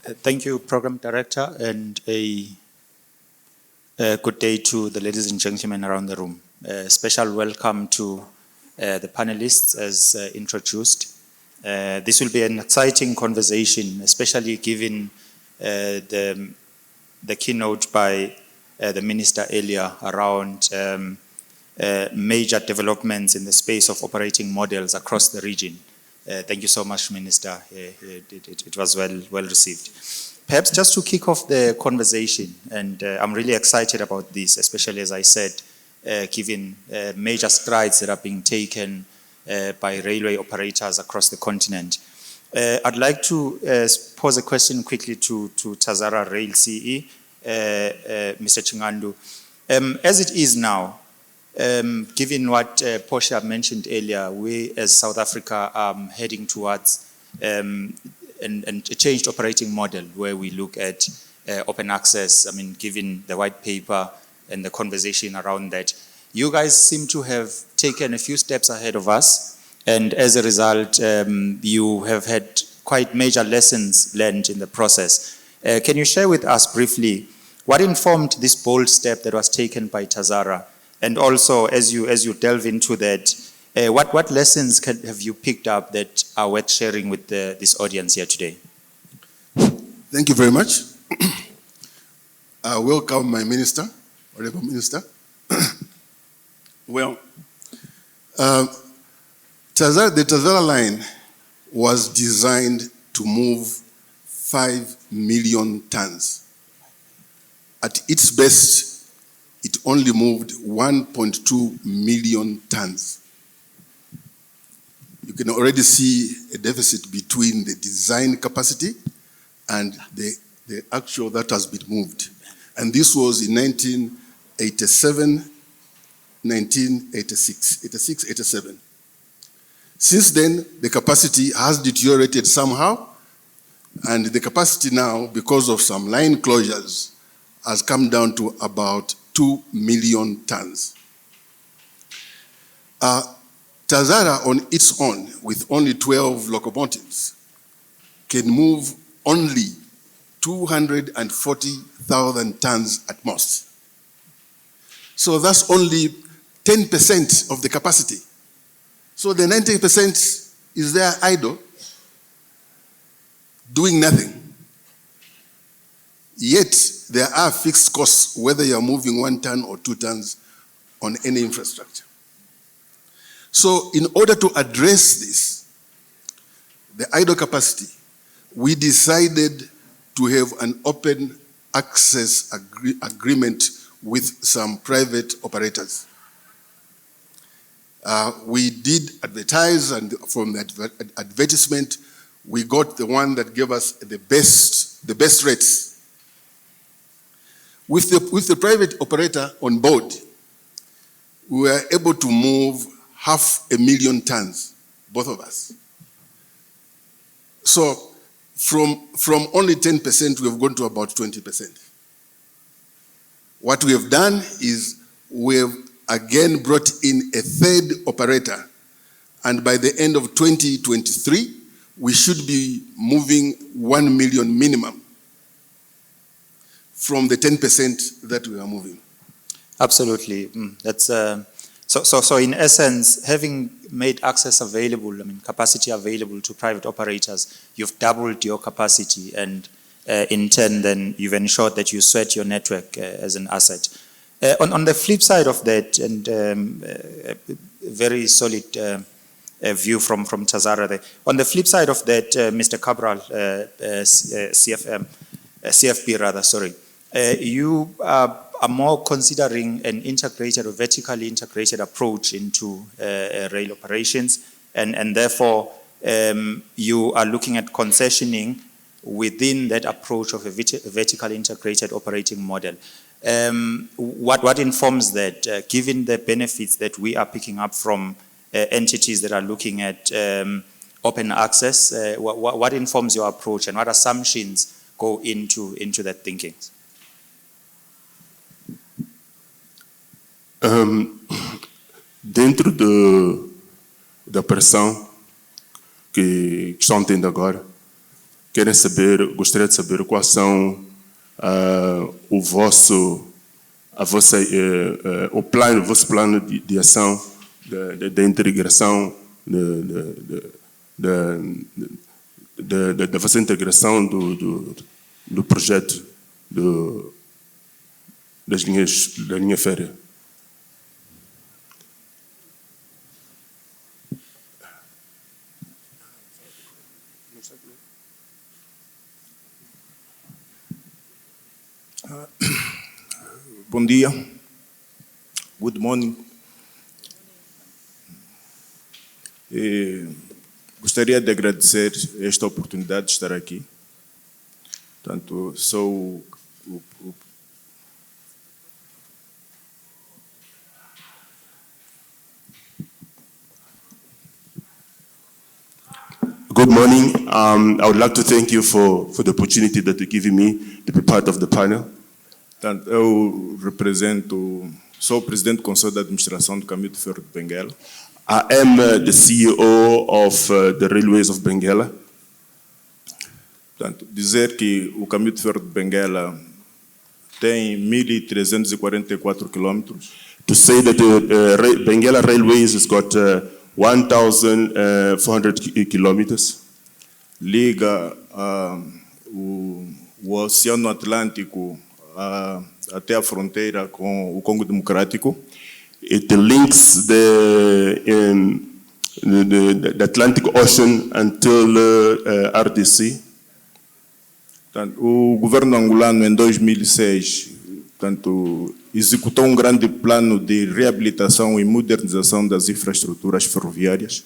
Thank you, Program Director, and a good day to the ladies and gentlemen around the room. Special welcome to the panelists as introduced. This will be an exciting conversation, especially given the keynote by the Minister earlier around major developments in the space of operating models across the region. Thank you so much, Minister. It was well received. Perhaps just to kick off the conversation, and I'm really excited about this, especially as I said, given major strides that are being taken by railway operators across the continent. I'd like to pose a question quickly to Tazara Rail CE, Mr. Chingandu. As it is now, given what Portia mentioned earlier, we as South Africa are heading towards and a changed operating model where we look at open access. I mean, given the white paper and the conversation around that, you guys seem to have taken a few steps ahead of us, and as a result, you have had quite major lessons learned in the process. Can you share with us briefly what informed this bold step that was taken by Tazara? And also, as you delve into that, what lessons have you picked up that are worth sharing with this audience here today? Thank you very much. Welcome, my minister, Honorable Minister. Well, the Tazara line was designed to move 5 million tons. At its best, it only moved 1.2 million tons. You can already see a deficit between the design capacity and the actual that has been moved. And this was in 1987, 1986, 86, 87. Since then, the capacity has deteriorated somehow, and the capacity now, because of some line closures, has come down to about 2 million tons. Tazara on its own, with only 12 locomotives, can move only 240,000 tons at most. So that's only 10% of the capacity. So the 90% is there idle, doing nothing. Yet there are fixed costs, whether you're moving 1 ton or 2 tons on any infrastructure. So in order to address this, the idle capacity, we decided to have an open access agreement with some private operators. We did advertise, and from that advertisement, we got the one that gave us the best rates. With the private operator on board, we were able to move 500,000 tons, both of us. So from only 10%, we have gone to about 20%. What we have done is we have again brought in a third operator, and by the end of 2023, we should be moving 1 million minimum from the 10% that we are moving. Absolutely. That's so in essence, having made access available, I mean capacity available to private operators, you've doubled your capacity, and in turn then you've ensured that you sweat your network as an asset. On the flip side of that, and a very solid view from Tazara there. On the flip side of that, Mr. Cabral, CFP rather, sorry, you are more considering an integrated or vertically integrated approach into rail operations, and therefore you are looking at concessioning within that approach of a vertically integrated operating model. What informs that, given the benefits that we are picking up from entities that are looking at open access, what informs your approach and what assumptions go into that thinking? Dentro da pressão que estão tendo agora, gostaria de saber quais são o vosso plano de ação da integração da vossa integração do projeto da linha férrea. Bom dia. Good morning. Gostaria de agradecer esta oportunidade de estar aqui. Portanto, sou Good morning. I would like to thank you for the opportunity that you're giving me to be part of the panel. Portanto, sou o presidente do Conselho de Administração do Caminho de Ferro de Benguela. I am the CEO of the Railways of Benguela. Portanto, dizer que o Caminho de Ferro de Benguela tem 1.344 quilômetros. To say that the Benguela Railways has got 1,400 kilometers. Liga o Oceano Atlântico até a fronteira com o Congo Democrático. It links the Atlantic Ocean until RDC. Portanto, o governo angolano, em 2006, portanto, executou um grande plano de reabilitação e modernização das infraestruturas ferroviárias.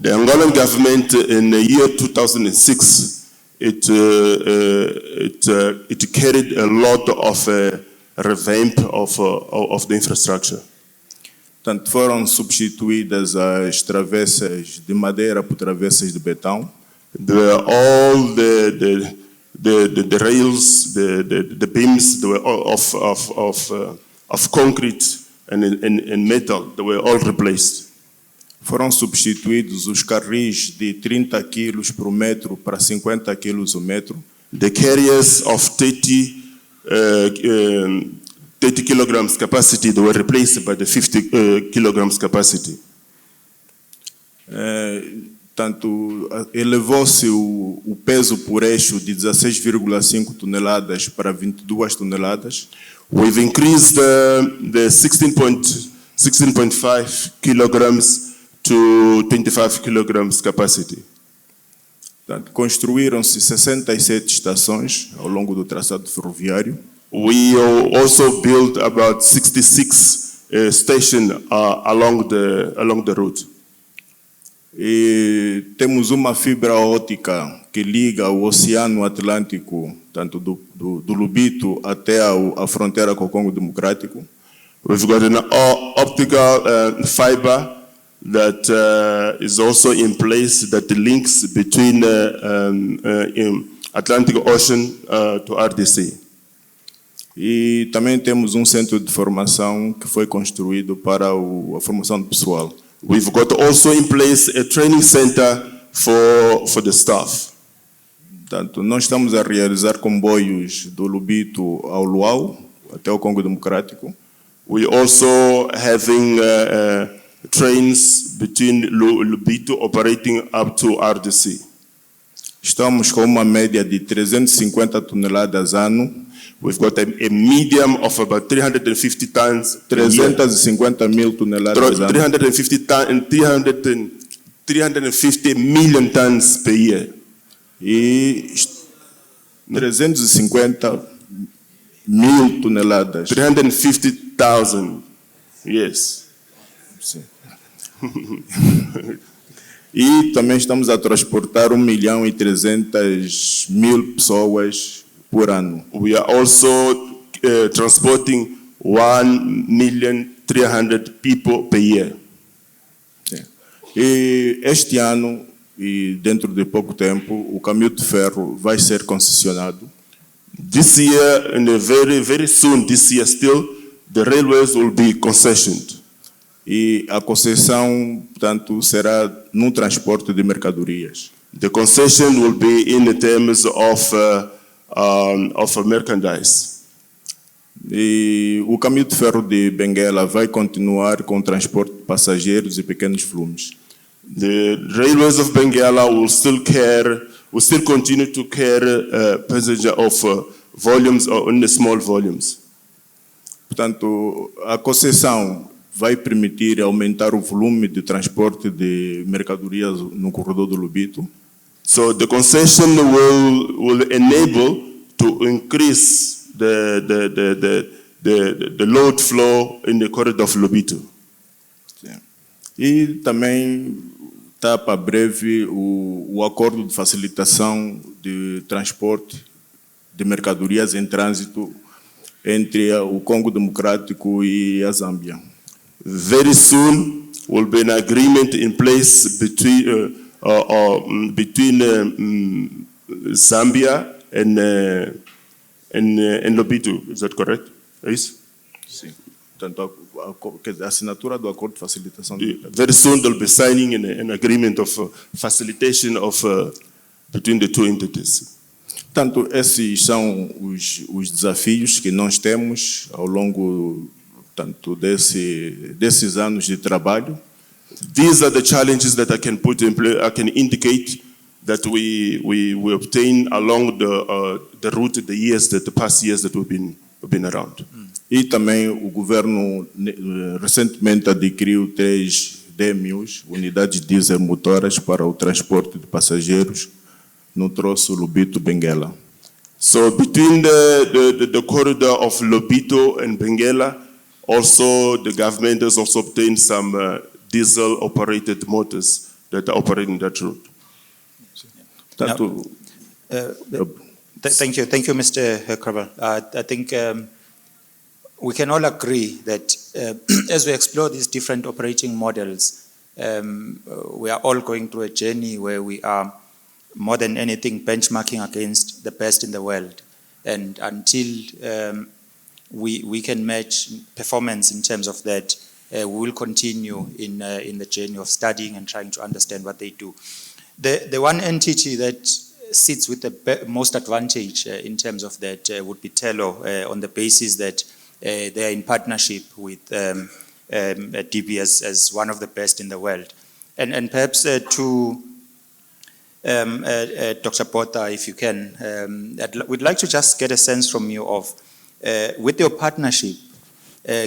The Angolan government, in the year 2006, it carried a lot of revamp of the infrastructure. Portanto, foram substituídas as travessas de madeira por travessas de betão. All the rails, the beams, they were of concrete and metal. They were all replaced. Foram substituídos os carris de 30 quilos por metro para 50 quilos o metro. The carriers of 30 kilograms capacity, they were replaced by the 50 kilograms capacity. Tanto elevou-se o peso por eixo de 16,5 toneladas para 22 toneladas. We've increased the 16.5 kilograms to 25 kilograms capacity. Portanto, construíram-se 67 estações ao longo do traçado ferroviário. We also built about 66 stations along the route. E temos uma fibra óptica que liga o Oceano Atlântico, tanto do Lubito até a fronteira com o Congo Democrático. We've got an optical fiber that is also in place that links between Atlantic Ocean to RDC. E também temos um centro de formação que foi construído para a formação do pessoal. We've got also in place a training center for the staff. Portanto, nós estamos a realizar comboios do Lubito ao Luau, até o Congo Democrático. We also having trains between Lubito operating up to RDC. Estamos com uma média de 350 toneladas ano. We've got a medium of about 350 tons. 350 mil toneladas ano. 350 million tons per year. E 350 mil toneladas. 350,000. Yes. Sim. E também estamos a transportar 1.300.000 pessoas por ano. We are also transporting 1,300,000 people per year. Sim. E este ano, e dentro de pouco tempo, o caminho de ferro vai ser concessionado. This year, and very soon, this year still, the railways will be concessioned. E a concessão, portanto, será no transporte de mercadorias. The concession will be in terms of merchandise. E o caminho de ferro de Benguela vai continuar com o transporte de passageiros e pequenos volumes. The railways of Benguela will still continue to carry passenger of volumes or in the small volumes. Portanto, a concessão vai permitir aumentar o volume de transporte de mercadorias no corredor do Lobito. So the concession will enable to increase the load flow in the corridor of Lobito. E também está para breve o acordo de facilitação de transporte de mercadorias em trânsito entre o Congo Democrático e a Zâmbia. Very soon will be an agreement in place between Zambia and Lobito. Is that correct? Yes? Sim. Portanto, a assinatura do acordo de facilitação. Very soon they'll be signing an agreement of facilitation of between the two entities. Portanto, esses são os desafios que nós temos ao longo desses anos de trabalho. These are the challenges that I can put in place. I can indicate that we obtain along the route, the past years that we've been around. E também o governo recentemente adquiriu 3 DMUs, unidades diesel motoras para o transporte de passageiros no troço Lobito-Benguela. So between the corridor of Lobito and Benguela, also the government has also obtained some diesel-operated motors that are operating that route. Thank you, Mr. Krabal. I think we can all agree that as we explore these different operating models, we are all going through a journey where we are more than anything benchmarking against the best in the world. And until we can match performance in terms of that, we will continue in the journey of studying and trying to understand what they do. The one entity that sits with the most advantage in terms of that would be Tello, on the basis that they are in partnership with DB as one of the best in the world. And perhaps to Dr. Botha, if you can, we'd like to just get a sense from you of, with your partnership,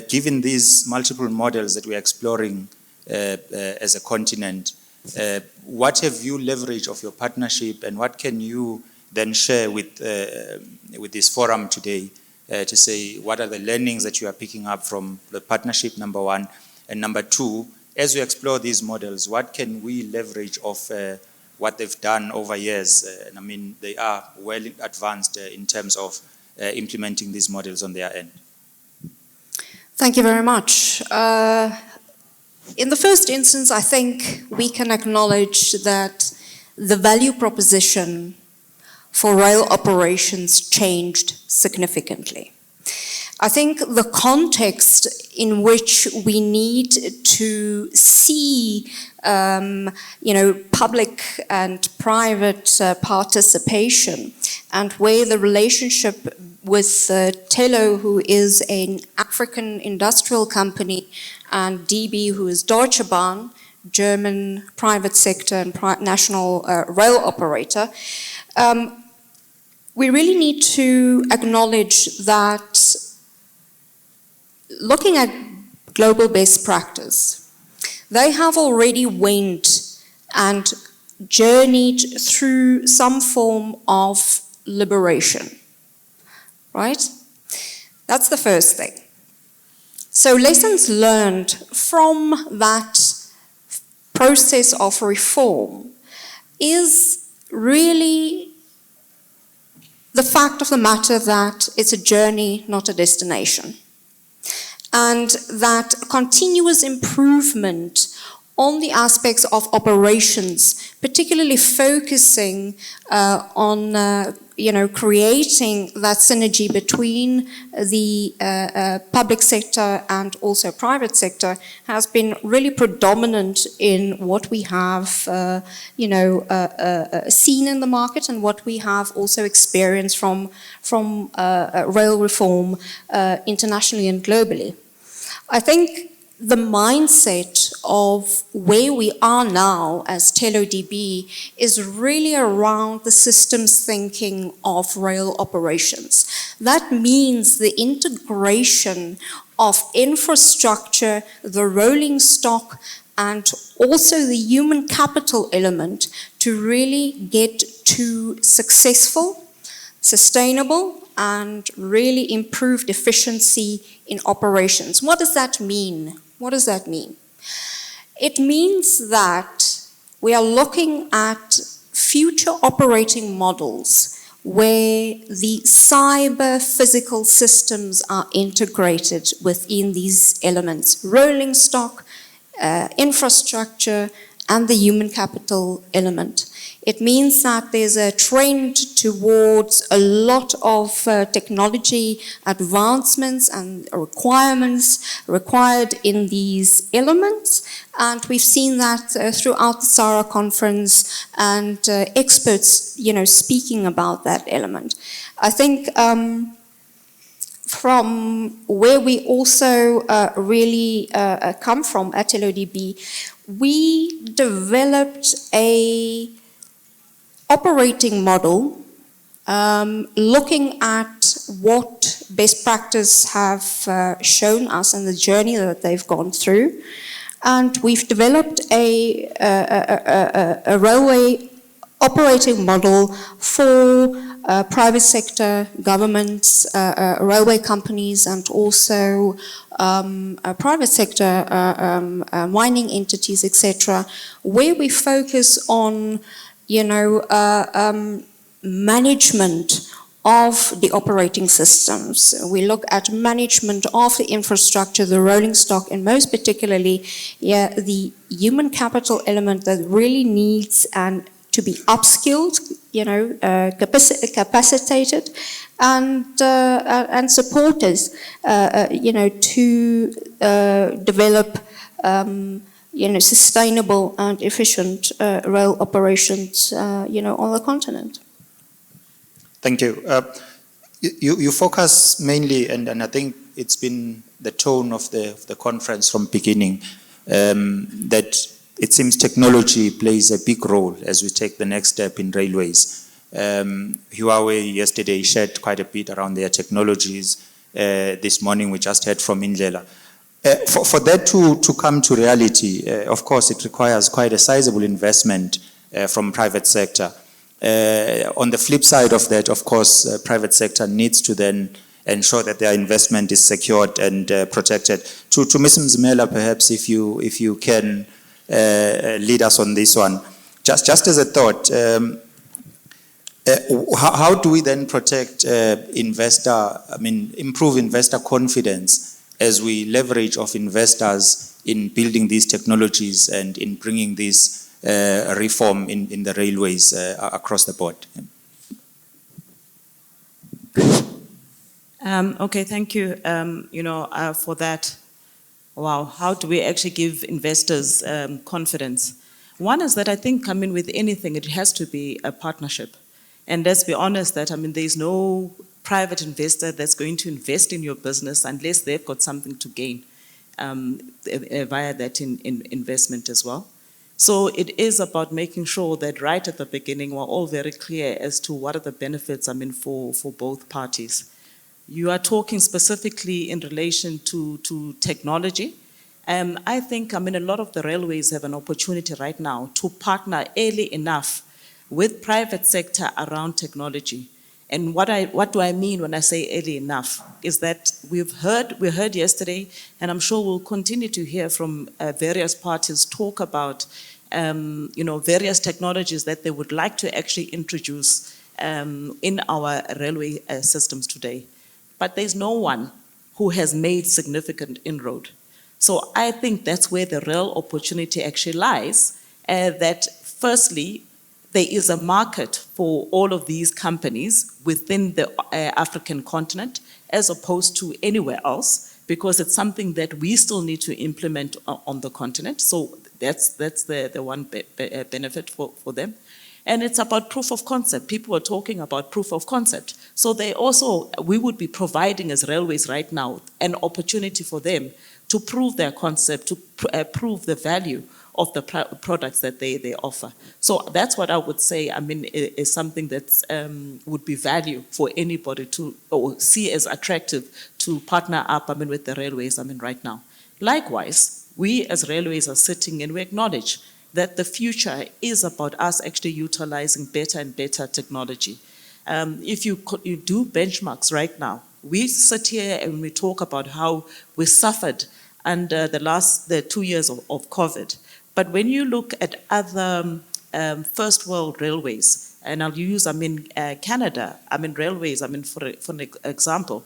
given these multiple models that we're exploring as a continent, what have you leveraged of your partnership, and what can you then share with this forum today to say what are the learnings that you are picking up from the partnership, number one, and number two, as we explore these models, what can we leverage of what they've done over years? And I mean, they are well advanced in terms of implementing these models on their end. Thank you very much. In the first instance, I think we can acknowledge that the value proposition for rail operations changed significantly. I think the context in which we need to see public and private participation, and where the relationship with Tello, who is an African industrial company, and DB, who is Deutsche Bahn, German private sector and national rail operator, we really need to acknowledge that looking at global best practice, they have already went and journeyed through some form of liberation, right? That's the first thing. So lessons learned from that process of reform is really the fact of the matter that it's a journey, not a destination. And that continuous improvement on the aspects of operations, particularly focusing on creating that synergy between the public sector and also private sector has been really predominant in what we have seen in the market and what we have also experienced from rail reform internationally and globally. I think the mindset of where we are now as TeleDB is really around the systems thinking of rail operations. That means the integration of infrastructure, the rolling stock, and also the human capital element to really get to successful, sustainable, and really improved efficiency in operations. What does that mean? What does that mean? It means that we are looking at future operating models where the cyber physical systems are integrated within these elements, rolling stock, infrastructure, and the human capital element. It means that there's a trend towards a lot of technology advancements and requirements required in these elements. And we've seen that throughout the SARA conference and experts, speaking about that element. I think from where we also really come from at TeleDB, we developed a operating model looking at what best practice have shown us and the journey that they've gone through. And we've developed a railway operating model for private sector, governments, railway companies, and also private sector mining entities, etc., where we focus on management of the operating systems. We look at management of the infrastructure, the rolling stock, and most particularly, the human capital element that really needs to be upskilled, capacitated, and supported, to develop sustainable and efficient rail operations, on the continent. Thank you. You focus mainly, and I think it's been the tone of the conference from beginning, that it seems technology plays a big role as we take the next step in railways. Huawei yesterday shared quite a bit around their technologies. This morning we just heard from Indlela. For that to come to reality, of course, it requires quite a sizable investment from private sector. On the flip side of that, of course, private sector needs to then ensure that their investment is secured and protected. To Ms. Mzimela, perhaps if you can lead us on this one. Just as a thought, how do we then protect improve investor confidence as we leverage of investors in building these technologies and in bringing this reform in the railways across the board? Okay, thank you. For that. Wow, how do we actually give investors confidence? One is that I think, with anything, it has to be a partnership. And let's be honest that, there's no private investor that's going to invest in your business unless they've got something to gain via that investment as well. So it is about making sure that right at the beginning, we're all very clear as to what are the benefits, for both parties. You are talking specifically in relation to technology. I think, a lot of the railways have an opportunity right now to partner early enough with private sector around technology. And what do I mean when I say early enough? Is that we heard yesterday, and I'm sure we'll continue to hear from various parties talk about, various technologies that they would like to actually introduce in our railway systems today. But there's no one who has made significant inroad. So I think that's where the real opportunity actually lies, that firstly, there is a market for all of these companies within the African continent as opposed to anywhere else, because it's something that we still need to implement on the continent. So that's the one benefit for them. And it's about proof of concept. People are talking about proof of concept. So we would be providing as railways right now an opportunity for them to prove their concept, to prove the value of the products that they offer. So that's what I would say, is something that would be value for anybody to or see as attractive to partner up, with the railways, right now. Likewise, we as railways are sitting and we acknowledge that the future is about us actually utilizing better and better technology. If you do benchmarks right now, we sit here and we talk about how we suffered under the 2 years of COVID. But when you look at other first world railways, and I'll use, Canada, railways, for an example,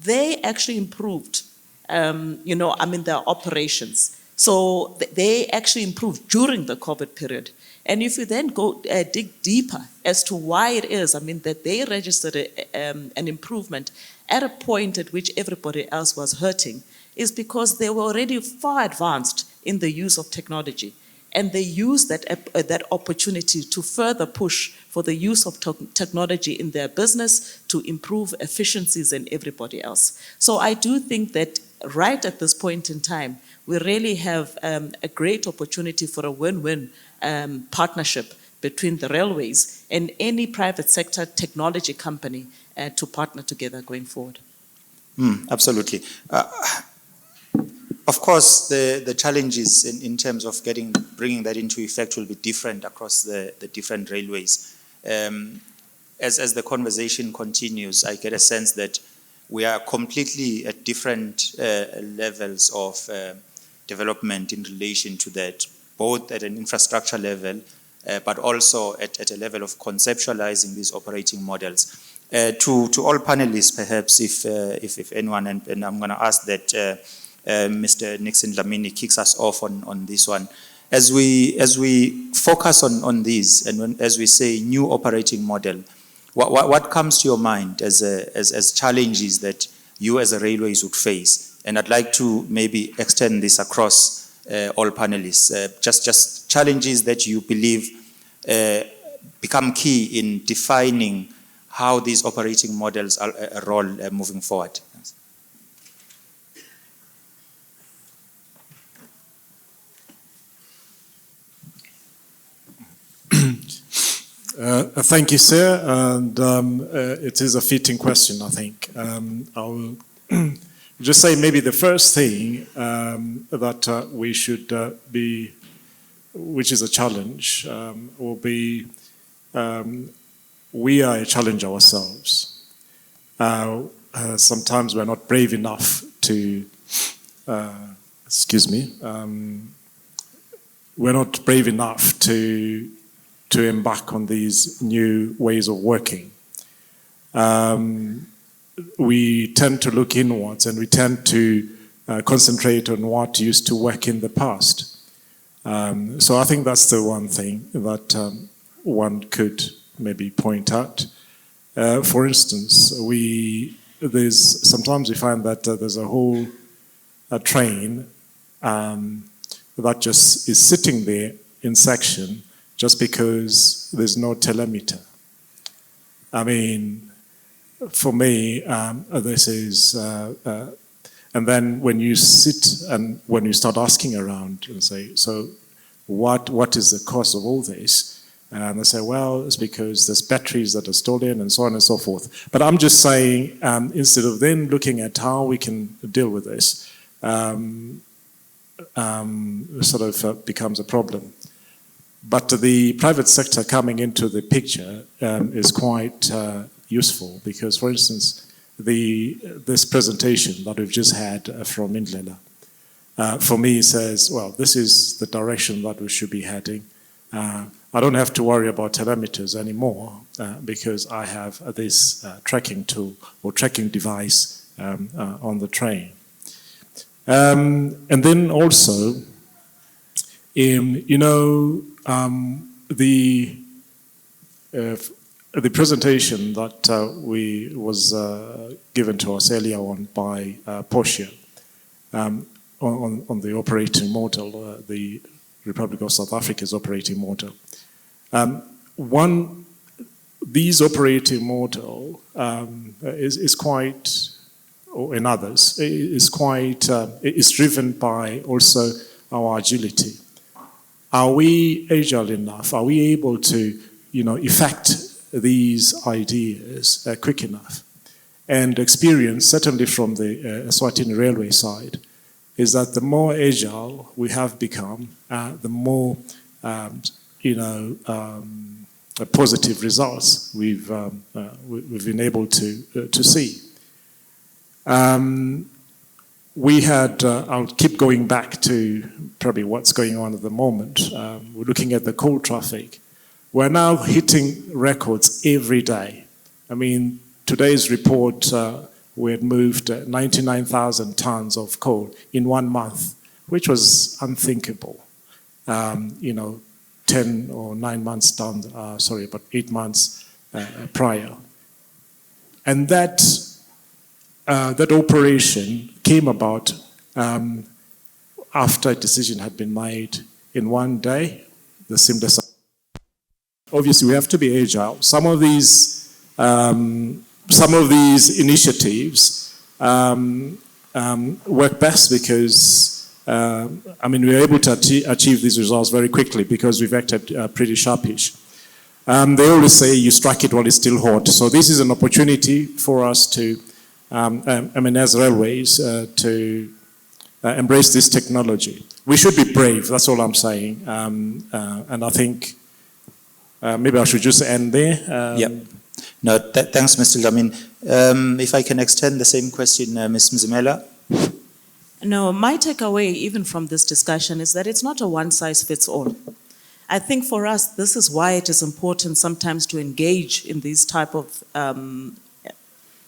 they actually improved, their operations. So they actually improved during the COVID period. And if you then go dig deeper as to why it is, that they registered an improvement at a point at which everybody else was hurting, is because they were already far advanced in the use of technology. And they used that opportunity to further push for the use of technology in their business to improve efficiencies in everybody else. So I do think that right at this point in time, we really have a great opportunity for a win-win partnership between the railways and any private sector technology company to partner together going forward. Absolutely. Of course, the challenges in terms of bringing that into effect will be different across the different railways. As the conversation continues, I get a sense that we are completely at different levels of development in relation to that, both at an infrastructure level, but also at a level of conceptualizing these operating models. To all panelists, perhaps, if anyone, and I'm going to ask that Mr. Nixon Dlamini kicks us off on this one. As we focus on these, and as we say new operating model, what comes to your mind as challenges that you as a railways would face? And I'd like to maybe extend this across all panelists. Just challenges that you believe become key in defining how these operating models are a role moving forward. Thank you, sir. And it is a fitting question, I think. I will just say maybe the first thing that we should be, which is a challenge, will be we are a challenge ourselves. Sometimes we're not brave enough to, we're not brave enough to embark on these new ways of working. We tend to look inwards and we tend to concentrate on what used to work in the past. So I think that's the one thing that one could maybe point out. For instance, sometimes we find that there's a whole train that just is sitting there in section just because there's no telemeter. I mean, for me, this is, and then when you sit and when you start asking around and say, so what is the cost of all this? And they say, well, it's because there's batteries that are stolen and so on and so forth. But I'm just saying, instead of then looking at how we can deal with this, sort of becomes a problem. But the private sector coming into the picture is quite useful because, for instance, this presentation that we've just had from Indlela, for me says, well, this is the direction that we should be heading. I don't have to worry about telemeters anymore because I have this tracking tool or tracking device on the train. And then also, the presentation that was given to us earlier on by Portia on the operating model, the Republic of South Africa's operating model. These operating model is quite, or in others, is quite, is driven by also our agility. Are we agile enough? Are we able to, effect these ideas quick enough? And experience, certainly from the Eswatini railway side, is that the more agile we have become, the more, positive results we've been able to see. We had, I'll keep going back to probably what's going on at the moment. We're looking at the coal traffic. We're now hitting records every day. I mean, today's report, we had moved 99,000 tons of coal in 1 month, which was unthinkable. 10 or 9 months down, about 8 months prior. And that operation came about after a decision had been made in 1 day, the seamless. Obviously, we have to be agile. Some of these initiatives work best because we were able to achieve these results very quickly because we've acted pretty sharpish. They always say you strike it while it's still hot. So this is an opportunity for us to, as railways, to embrace this technology. We should be brave, that's all I'm saying. And I think maybe I should just end there. Yep. No, thanks, Mr. Dlamini. If I can extend the same question, Ms. Mzimela. No, my takeaway even from this discussion is that it's not a one-size-fits-all. I think for us, this is why it is important sometimes to engage in these type of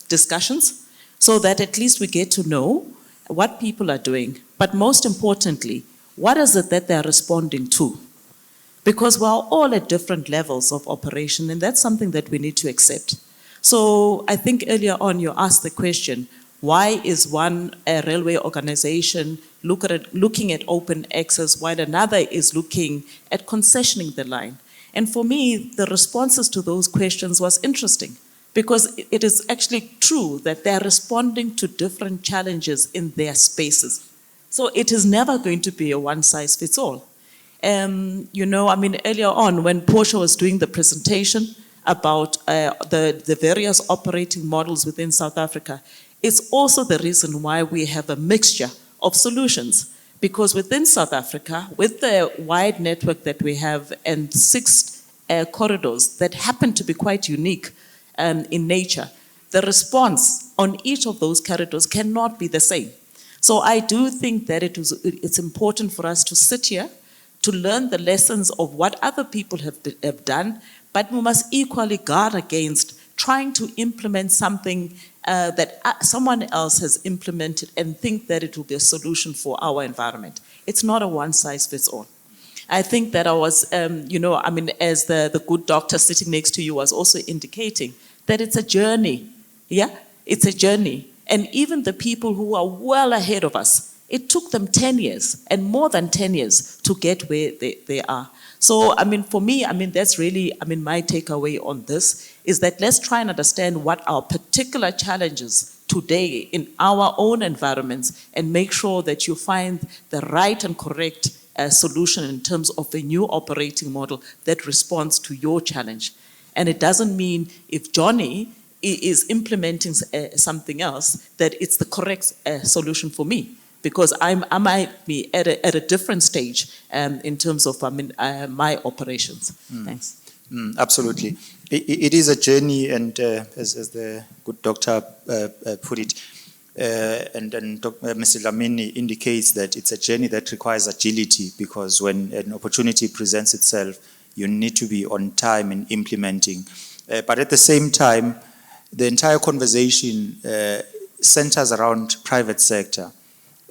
discussions so that at least we get to know what people are doing. But most importantly, what is it that they're responding to? Because we're all at different levels of operation, and that's something that we need to accept. So I think earlier on you asked the question, why is one railway organization looking at open access while another is looking at concessioning the line? And for me, the responses to those questions was interesting because it is actually true that they're responding to different challenges in their spaces. So it is never going to be a one-size-fits-all. Earlier on when Portia was doing the presentation about the various operating models within South Africa, it's also the reason why we have a mixture of solutions. Because within South Africa, with the wide network that we have and 6 corridors that happen to be quite unique in nature, the response on each of those corridors cannot be the same. So I do think that it's important for us to sit here, to learn the lessons of what other people have done, but we must equally guard against trying to implement something that someone else has implemented and think that it will be a solution for our environment. It's not a one-size-fits-all. I think that I was, as the good doctor sitting next to you was also indicating, that it's a journey. Yeah, it's a journey. And even the people who are well ahead of us, it took them 10 years and more than 10 years to get where they are. So, for me, that's really, my takeaway on this is that let's try and understand what our particular challenges today in our own environments and make sure that you find the right and correct solution in terms of a new operating model that responds to your challenge. And it doesn't mean if Johnny is implementing something else, that it's the correct solution for me. Because I might be at a different stage in terms of my operations. Thanks. Absolutely. It is a journey, and as the good doctor put it, and Mr. Dlamini indicates that it's a journey that requires agility, because when an opportunity presents itself, you need to be on time in implementing. But at the same time, the entire conversation centers around private sector.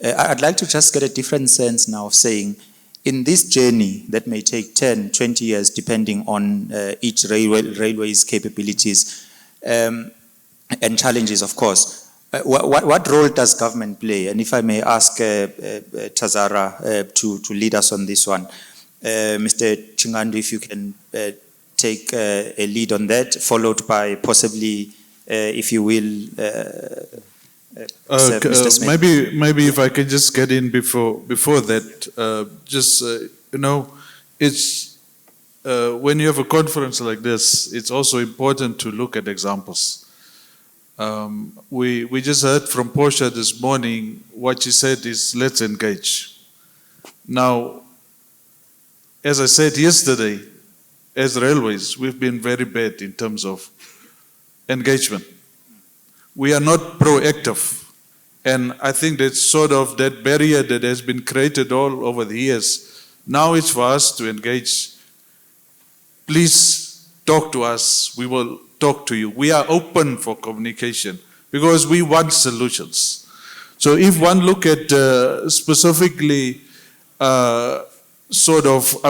I'd like to just get a different sense now of saying, in this journey that may take 10, 20 years, depending on each railway's capabilities and challenges, of course, what role does government play? And if I may ask Tazara to lead us on this one. Mr. Chingandu, if you can take a lead on that, followed by possibly, if you will, Mr. Smith. Maybe if I can just get in before that, it's when you have a conference like this, it's also important to look at examples. We just heard from Portia this morning. What she said is, let's engage. Now, as I said yesterday, as railways, we've been very bad in terms of engagement. We are not proactive. And I think that's sort of that barrier that has been created all over the years. Now it's for us to engage. Please talk to us. We will talk to you. We are open for communication because we want solutions. So if one look at specifically I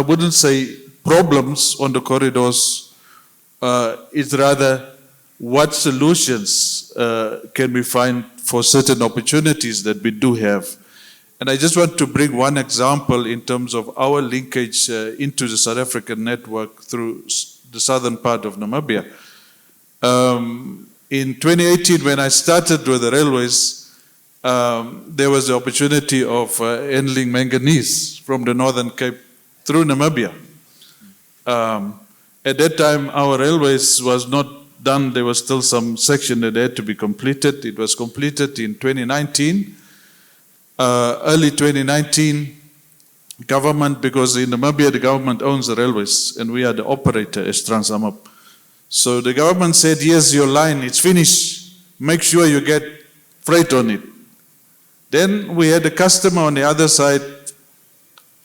wouldn't say problems on the corridors, it's rather what solutions can we find for certain opportunities that we do have. And I just want to bring one example in terms of our linkage into the South African network through the southern part of Namibia. In 2018, when I started with the railways, there was the opportunity of handling manganese from the Northern Cape through Namibia. At that time, our railways was not done. There was still some section that had to be completed. It was completed in 2019. Early 2019, government, because in Namibia the government owns the railways and we are the operator as Transamap. So the government said, yes, your line, it's finished. Make sure you get freight on it. Then we had a customer on the other side.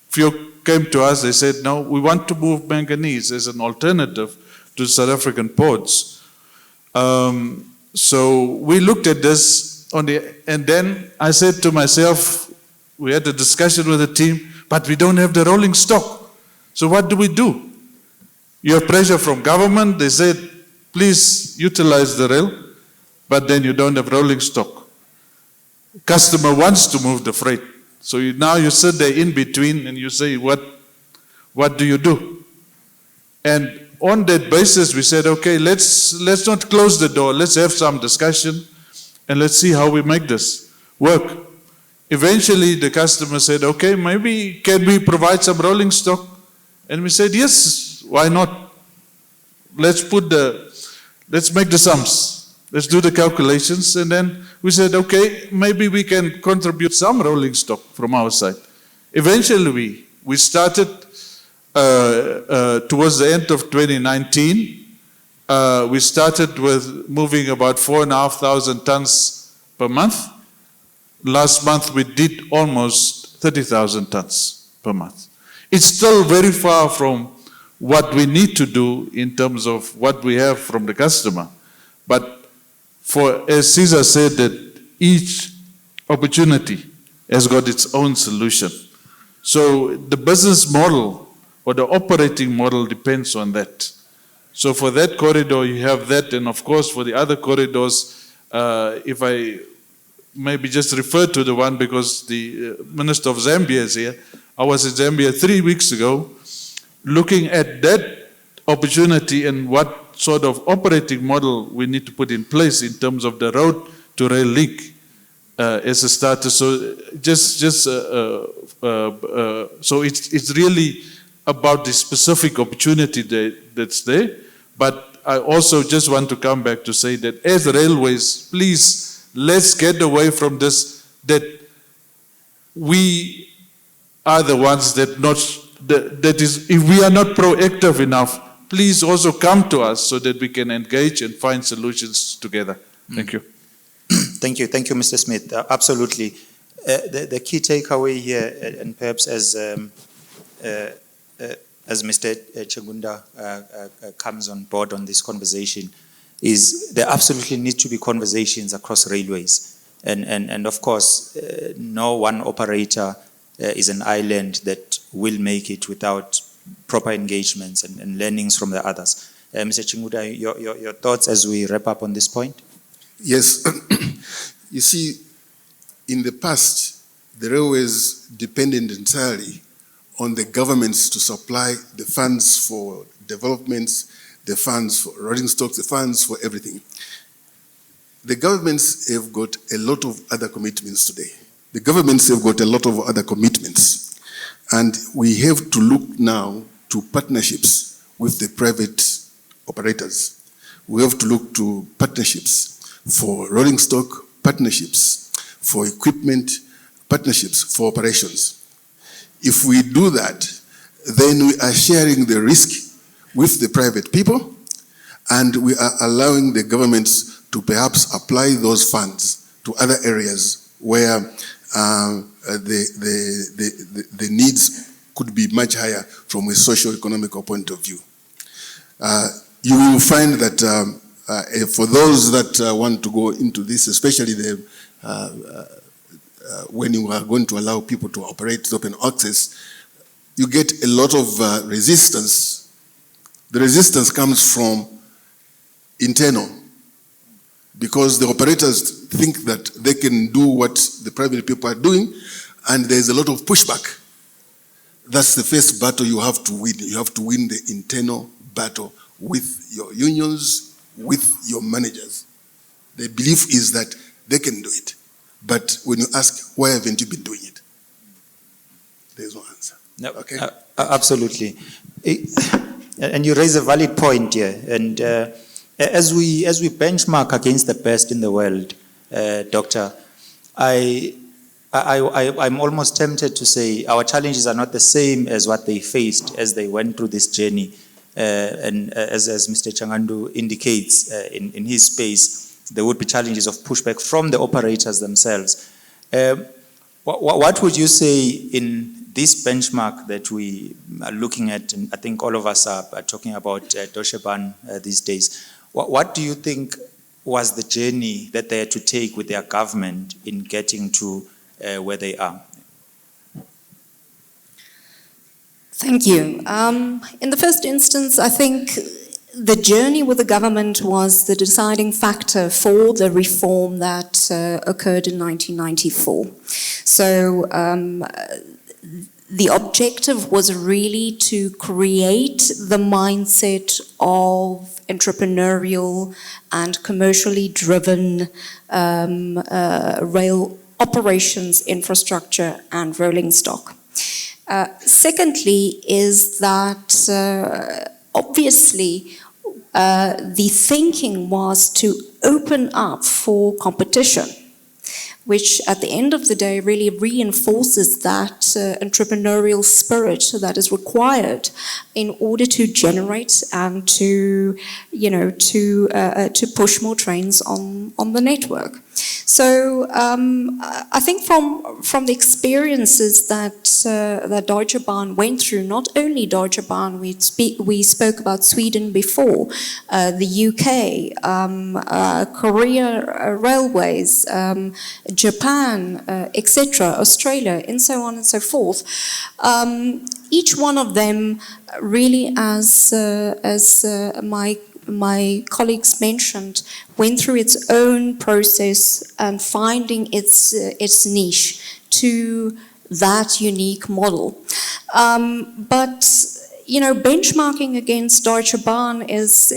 Few came to us, they said, no, we want to move manganese as an alternative to South African ports. So we looked at this and then I said to myself, we had a discussion with the team, but we don't have the rolling stock. So what do we do? You have pressure from government. They said, please utilize the rail, but then you don't have rolling stock. Customer wants to move the freight. So now you sit there in between and you say, what do you do? And on that basis, we said, okay, let's not close the door. Let's have some discussion and let's see how we make this work. Eventually, the customer said, okay, maybe can we provide some rolling stock? And we said, yes, why not? Let's make the sums. Let's do the calculations. And then we said, okay, maybe we can contribute some rolling stock from our side. Eventually, we started towards the end of 2019. We started with moving about 4,500 tons per month. Last month, we did almost 30,000 tons per month. It's still very far from what we need to do in terms of what we have from the customer. But as Cesar said, that each opportunity has got its own solution. So the business model or the operating model depends on that. So for that corridor, you have that. And of course, for the other corridors, if I maybe just refer to the one because the Minister of Zambia is here. I was in Zambia 3 weeks ago, looking at that opportunity and what sort of operating model we need to put in place in terms of the road to rail link as a starter. So so it's really about the specific opportunity that's there. But I also just want to come back to say that as railways, please, let's get away from this, that we are the ones that is, if we are not proactive enough, please also come to us so that we can engage and find solutions together. Thank you. Thank you, Mr. Smith. Absolutely. The key takeaway here, and perhaps as Mr. Chagunda comes on board on this conversation, is there absolutely need to be conversations across railways. And of course, no one operator is an island that will make it without proper engagements and learnings from the others. Mr. Chinguda, your thoughts as we wrap up on this point? Yes. You see, in the past, the railways depended entirely on the governments to supply the funds for developments, the funds for rolling stocks, the funds for everything. The governments have got a lot of other commitments today. The governments have got a lot of other commitments. And we have to look now to partnerships with the private operators. We have to look to partnerships for rolling stock, partnerships for equipment, partnerships for operations. If we do that, then we are sharing the risk with the private people, and we are allowing the governments to perhaps apply those funds to other areas where the needs could be much higher from a socio-economical point of view. You will find that for those that want to go into this, especially when you are going to allow people to operate open access, you get a lot of resistance. The resistance comes from internal, because the operators think that they can do what the private people are doing, and there's a lot of pushback. That's the first battle you have to win. You have to win the internal battle with your unions, with your managers. The belief is that they can do it. But when you ask, why haven't you been doing it? There's no answer. No, okay? Absolutely. And you raise a valid point here. And as we benchmark against the best in the world, Doctor, I'm almost tempted to say our challenges are not the same as what they faced as they went through this journey. And as Mr. Changandu indicates in his space, there would be challenges of pushback from the operators themselves. What would you say in this benchmark that we are looking at, and I think all of us are talking about Deutsche Bahn these days, what do you think was the journey that they had to take with their government in getting to where they are? Thank you. In the first instance, I think the journey with the government was the deciding factor for the reform that occurred in 1994. So the objective was really to create the mindset of entrepreneurial and commercially driven rail operations, infrastructure, and rolling stock. Secondly is that obviously the thinking was to open up for competition, which at the end of the day really reinforces that entrepreneurial spirit that is required in order to generate and to, to push more trains on the network. So I think from the experiences that Deutsche Bahn went through, not only Deutsche Bahn, we spoke about Sweden before, the UK, Korea Railways, Japan, etc., Australia, and so on and so forth. Each one of them really, as my colleagues mentioned, went through its own process and finding its niche to that unique model. But benchmarking against Deutsche Bahn is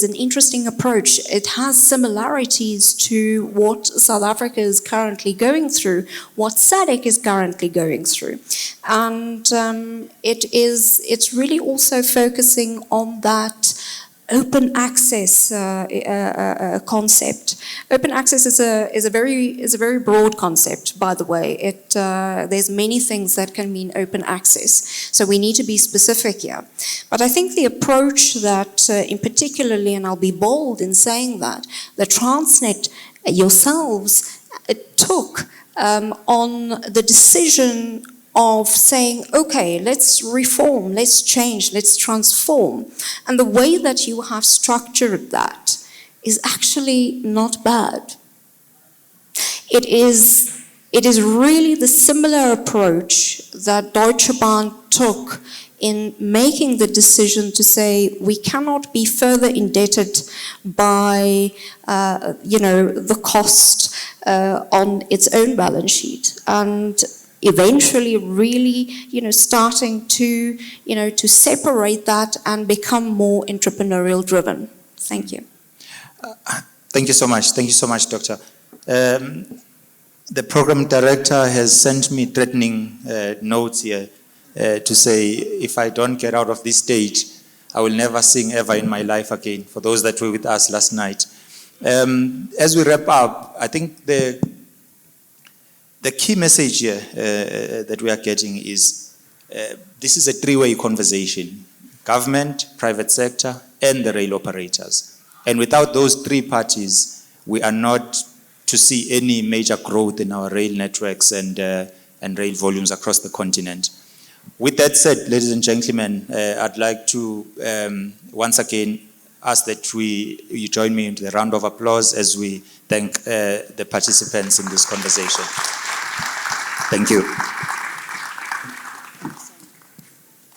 an interesting approach. It has similarities to what South Africa is currently going through, what SADC is currently going through. And it's really also focusing on that open access concept. Open access is a very broad concept, by the way. There's many things that can mean open access, so we need to be specific here. But I think the approach that, in particularly, and I'll be bold in saying that, the Transnet yourselves took on the decision of saying, okay, let's reform, let's change, let's transform. And the way that you have structured that is actually not bad. it is really the similar approach that Deutsche Bahn took in making the decision to say we cannot be further indebted by, the cost on its own balance sheet, and eventually really, starting to separate that and become more entrepreneurial driven. Thank you. Thank you so much. Thank you so much, Doctor. The program director has sent me threatening notes here to say, if I don't get out of this stage, I will never sing ever in my life again, for those that were with us last night. As we wrap up, I think the key message here that we are getting is this is a three-way conversation: government, private sector, and the rail operators. And without those three parties, we are not to see any major growth in our rail networks and rail volumes across the continent. With that said, ladies and gentlemen, I'd like to once again ask that you join me in the round of applause as we thank the participants in this conversation. Thank you.